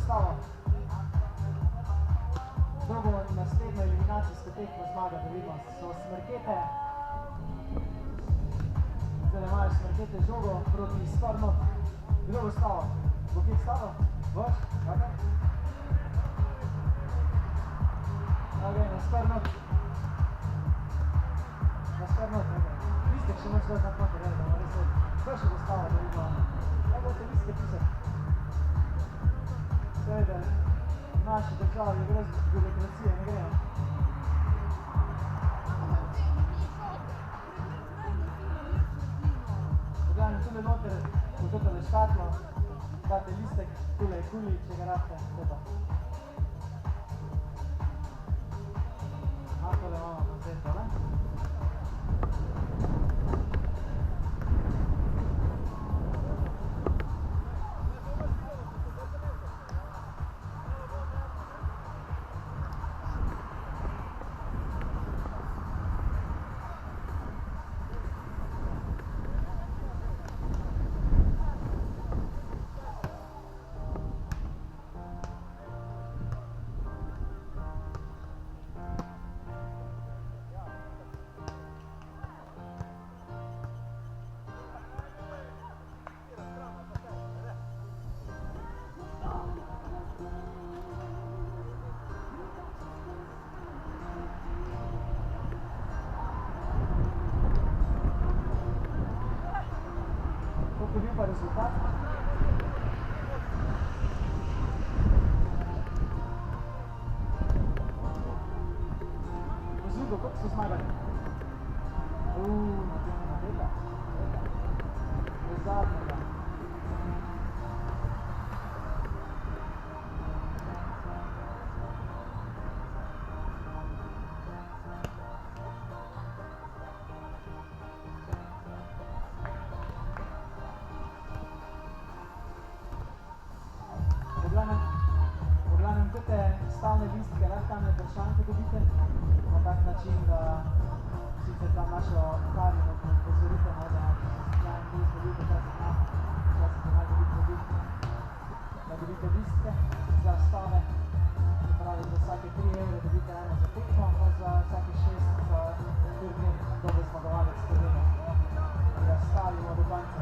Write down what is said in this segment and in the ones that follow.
stavo. Kdo bo naslednjo eliminacijsko tekmo zmaga, da vidimo, so Smrkete. Zdaj imajo Smrkete žogo proti Stormu. Kdo bo stavo? Bo kje stavo? Boš? Kakaj? Ok, na Stormu. Na Stormu, ok. Listek še moč dati na konti, da bomo res vedeli. Kdo še bo stavo, da vidimo? Kaj boste listke pisati? Seveda, v naši državi brez birokracije ne gremo. Pogledam, tule noter, v totele škatlo, date listek, tule je kuli, če ga rabite, to pa. Tole imamo koncerto, ne? Pa rezultat. Pozugo, koliko so zmagali? Nadela. Do zadnjega. Poglavnem te stalne listke, lahko tam vprašanke dobite na tak način, da sicer tam našo Karino pozorite, da se zgodite, kaj se zna, včasih je najbolj dobiti, da dobite listke za stave, se pravi za vsake 3 evre dobite eno za tekmo, pa za vsake 6 za turnir, kdo bo zmagovalec turnira. Da stavimo do konca.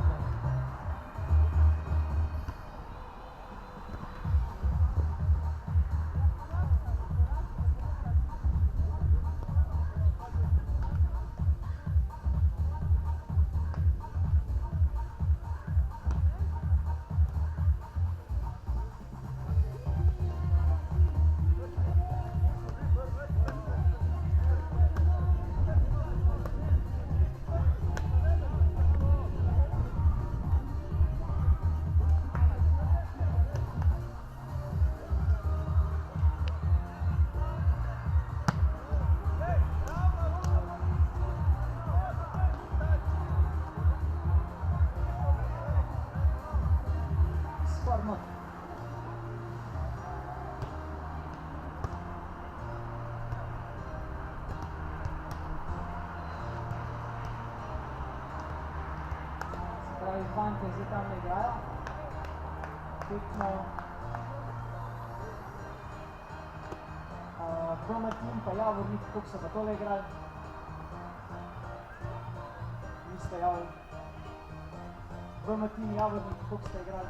Fante zdaj tam ne igrajo. Tekmo Domatin pa Javornik, koliko so pa tole igrali? Niste javili. Domatin, Javornik, koliko ste igrali?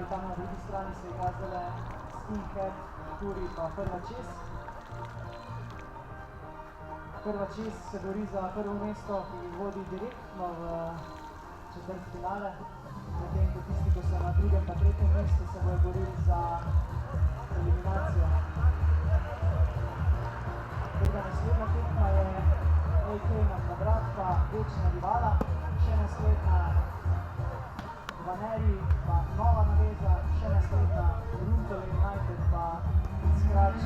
Tam na drugi strani se igra zdaj Skinhead, Turi pa Prva Čez. Prva Čez se bori za prvo mesto, ki jih vodi direktno v četrtfinale. Medtem ko tisti, ko so na drugem pa tretjem mestu, se bojo borili za eliminacijo. Druga naslednja tekma je AK Nagrad pa Večna rivala, še naslednja Vaneri pa Nova naveza, še naslednja Runtel United pa Scratch.